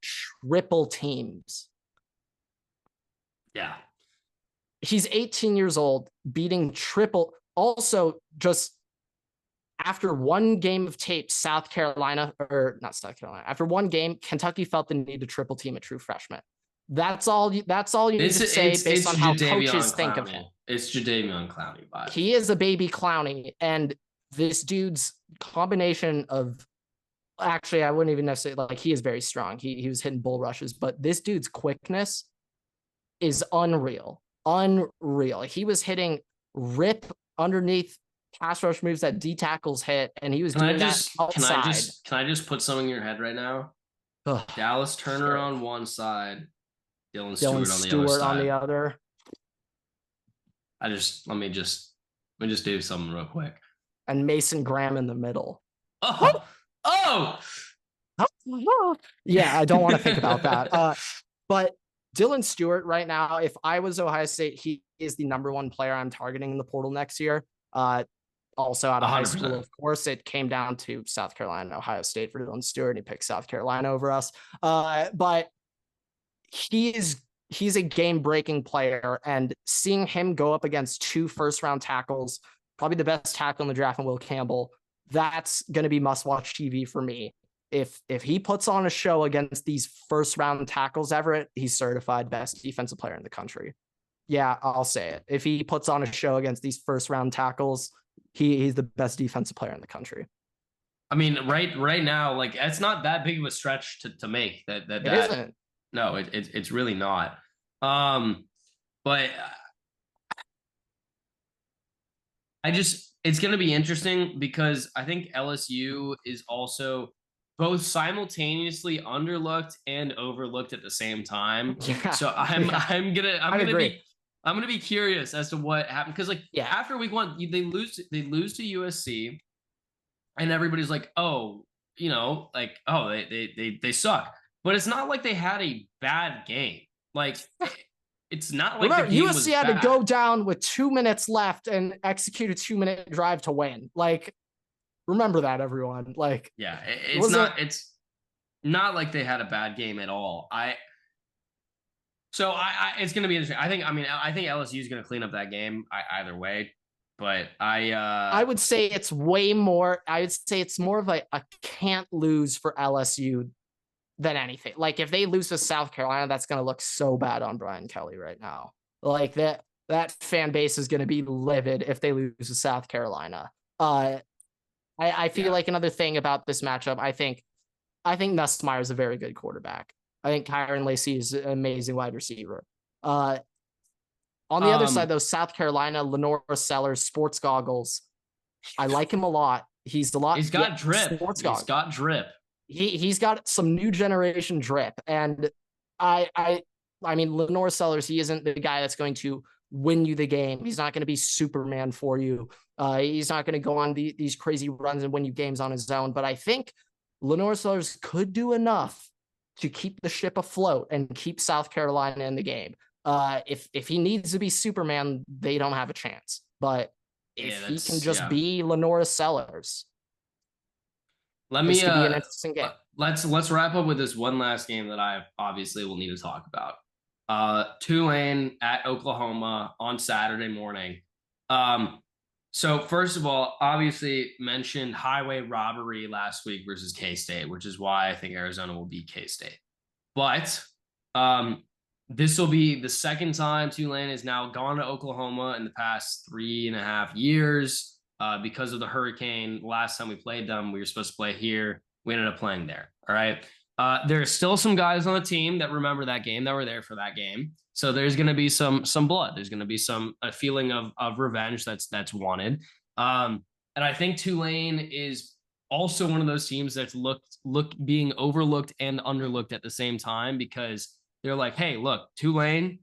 triple teams. Yeah. He's 18 years old, beating triple. Also, just after one game of tape, after one game, Kentucky felt the need to triple team a true freshman. That's all you need to say based on how coaches think of him. It's Jadeveon Clowney vibes. He is a baby Clowney, and this dude's combination of, actually, I wouldn't even necessarily, like, he is very strong. He was hitting bull rushes, but this dude's quickness is unreal. He was hitting rip underneath pass rush moves that D tackles hit, and he was doing that outside. Can I just put something in your head right now? Dallas Turner on one side, Dylan Stewart on the other. Let me just do something real quick. And Mason Graham in the middle. Oh! Yeah, I don't want to think about that. But Dylan Stewart right now, if I was Ohio State, he is the number one player I'm targeting in the portal next year. Also out of 100%. High school, of course, it came down to South Carolina and Ohio State for Dylan Stewart. He picked South Carolina over us. But he's a game-breaking player, and seeing him go up against 2 first-round tackles, probably the best tackle in the draft, and Will Campbell, that's going to be must-watch TV for me. If he puts on a show against these first-round tackles, Everett, he's certified best defensive player in the country. Yeah, I'll say it. If he puts on a show against these first-round tackles, he's the best defensive player in the country. I mean, right now, like, it's not that big of a stretch to make that. It isn't. No, it's really not. But it's going to be interesting because I think LSU is also both simultaneously underlooked and overlooked at the same time. Yeah. So I'm gonna be curious as to what happened, because after week one they lose to USC, and everybody's like, they suck. But it's not like they had a bad game. Like, it's not like the game USC had to go down with 2 minutes left and execute a 2-minute drive to win. Like, remember that, everyone. Like, yeah, it's not like they had a bad game at all. It's going to be interesting. I think LSU is going to clean up that game either way. But I would say it's way more. I would say it's more of a can't lose for LSU than anything. Like, if they lose to South Carolina, that's going to look so bad on Brian Kelly right now. Like, that fan base is going to be livid if they lose to South Carolina. I feel like another thing about this matchup, I think Nussmeier is a very good quarterback. I think Kyron Lacey is an amazing wide receiver. On the other side, though, South Carolina, Lenore Sellers, sports goggles. I like him a lot. He's got drip. He's got drip. He's got some new generation drip. And I mean, Lenore Sellers, he isn't the guy that's going to win you the game. He's not going to be Superman for you. He's not going to go on these crazy runs and win you games on his own. But I think Lenore Sellers could do enough to keep the ship afloat and keep South Carolina in the game. If he needs to be Superman, they don't have a chance. But if he can just be Lenore Sellers, this could be an interesting game. Let's wrap up with this one last game that I obviously will need to talk about. Tulane at Oklahoma on Saturday morning. So first of all, obviously mentioned highway robbery last week versus K-State, which is why I think Arizona will beat K-State. But this will be the second time Tulane has now gone to Oklahoma in the past 3.5 years because of the hurricane. Last time we played them, we were supposed to play here. We ended up playing there. All right. There are still some guys on the team that remember that game, that were there for that game. So there's going to be some blood. There's going to be a feeling of revenge that's wanted. And I think Tulane is also one of those teams that's being overlooked and underlooked at the same time, because they're like, hey, look, Tulane,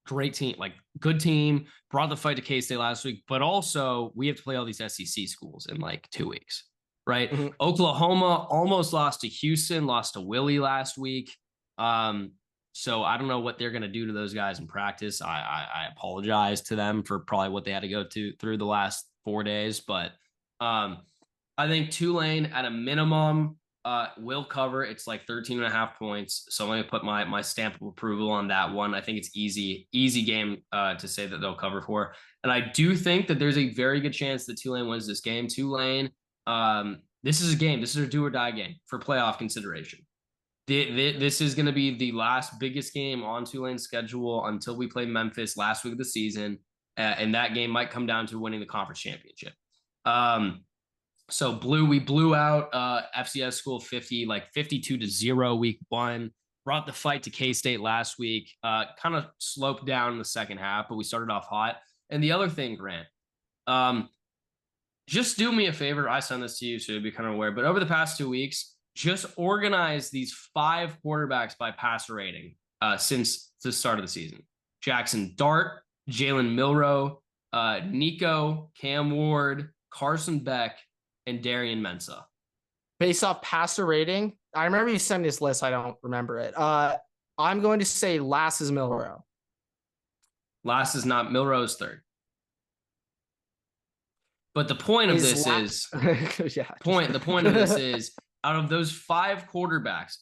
great team, like good team, brought the fight to K-State last week, but also we have to play all these SEC schools in like 2 weeks, right? Mm-hmm. Oklahoma almost lost to Houston, lost to Willie last week. So I don't know what they're going to do to those guys in practice. I apologize to them for probably what they had to go through the last 4 days, but I think Tulane at a minimum will cover. It's like 13.5 points. So I'm going to put my stamp of approval on that one. I think it's easy game to say that they'll cover for. And I do think that there's a very good chance that Tulane wins this game. Tulane, this is a game. This is a do or die game for playoff consideration. This is going to be the last biggest game on Tulane's schedule until we play Memphis last week of the season. And that game might come down to winning the conference championship. So we blew out FCS school 52-0 week 1. Brought the fight to K-State last week. Kind of sloped down in the second half, but we started off hot. And the other thing, Grant, just do me a favor. I sent this to you, so you'll be kind of aware. But over the past 2 weeks, just organize these 5 quarterbacks by passer rating since the start of the season. Jackson Dart, Jalen Milroe, Nico, Cam Ward, Carson Beck, and Darian Mensah. Based off passer rating, I remember you sent me this list. I don't remember it. I'm going to say last is Milroe. Last is not. Milroe's third. But the point of this is the point of this is out of those 5 quarterbacks,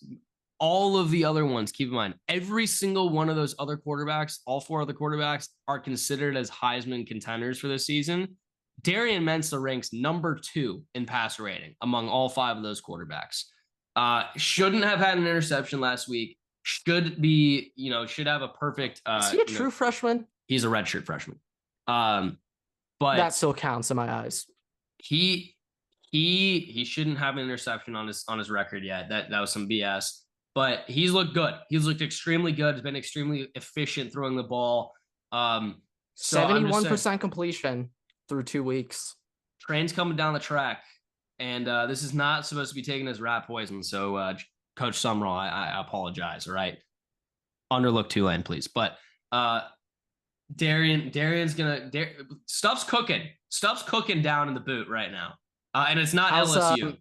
all of the other ones, keep in mind, every single one of those other quarterbacks, all 4 other quarterbacks are considered as Heisman contenders for this season. Darian Mensah ranks number 2 in passer rating among all 5 of those quarterbacks. Shouldn't have had an interception last week. Should have a perfect. Is he a true freshman? He's a redshirt freshman. But that still counts in my eyes. He shouldn't have an interception on his record yet. That was some BS. But he's looked good. He's looked extremely good. He's been extremely efficient throwing the ball. 71% completion through 2 weeks. Train's coming down the track, and this is not supposed to be taken as rat poison. So, Coach Summerall, I apologize. All right, underlook Tulane, please. But Darian's gonna stuff's cooking. Stuff's cooking down in the boot right now, and it's not LSU.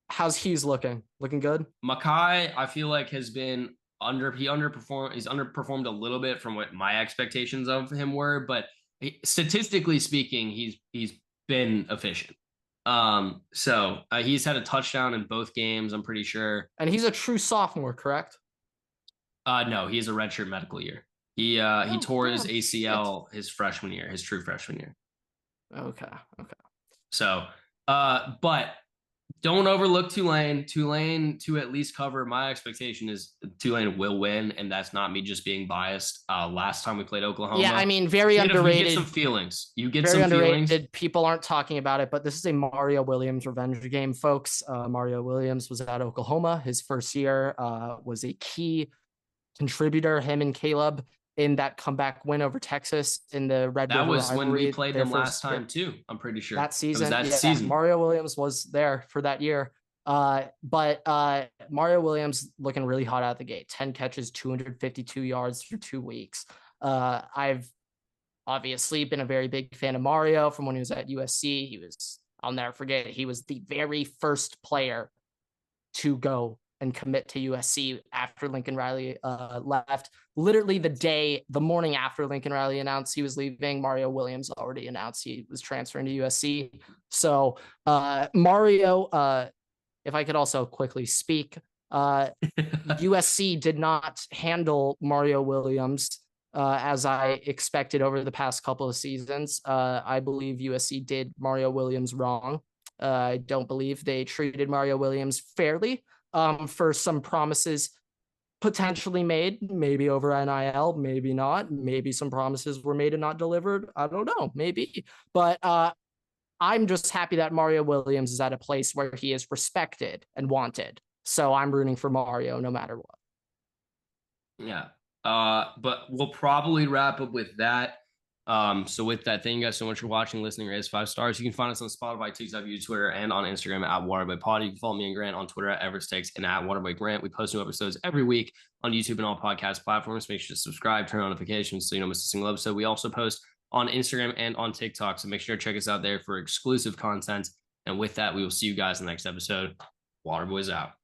How's Hughes looking? Looking good? Makai, I feel like has been underperformed. He's underperformed a little bit from what my expectations of him were, but statistically speaking, he's been efficient. So he's had a touchdown in both games, I'm pretty sure. And he's a true sophomore, correct? No, he's a redshirt medical year. He tore his ACL his freshman year, his true freshman year. Okay. So, but don't overlook Tulane. Tulane to at least cover. My expectation is Tulane will win, and that's not me just being biased. Last time we played Oklahoma. Yeah, I mean, very underrated. You get some feelings. Feelings. People aren't talking about it, but this is a Mario Williams revenge game, folks. Mario Williams was at Oklahoma. His first year was a key contributor, him and Caleb, in that comeback win over Texas in the Red River rivalry. That was when we played them last year. time too. I'm pretty sure that season. Mario Williams was there for that year. But Mario Williams looking really hot out of the gate. 10 catches, 252 yards for 2 weeks. I've obviously been a very big fan of Mario from when he was at USC. I'll never forget it. He was the very first player to go and commit to USC after Lincoln Riley left. Literally the morning after Lincoln Riley announced he was leaving, Mario Williams already announced he was transferring to USC. So Mario, if I could also quickly speak, USC did not handle Mario Williams as I expected over the past couple of seasons. I believe USC did Mario Williams wrong. I don't believe they treated Mario Williams fairly. For some promises potentially made, maybe over NIL, maybe not. Maybe some promises were made and not delivered. I don't know, maybe. But I'm just happy that Mario Williams is at a place where he is respected and wanted. So I'm rooting for Mario no matter what. Yeah. But we'll probably wrap up with that. So with that, thank you guys so much for watching, listening, raise 5 stars. You can find us on Spotify, TikTok, YouTube, Twitter, and on Instagram at WaterboyPod. You can follow me and Grant on Twitter at Everett and at WaterboyGrant. We post new episodes every week on YouTube and all podcast platforms. Make sure to subscribe, turn on notifications so you don't miss a single episode. We also post on Instagram and on TikTok, so make sure to check us out there for exclusive content. And with that, we will see you guys in the next episode. Waterboys out.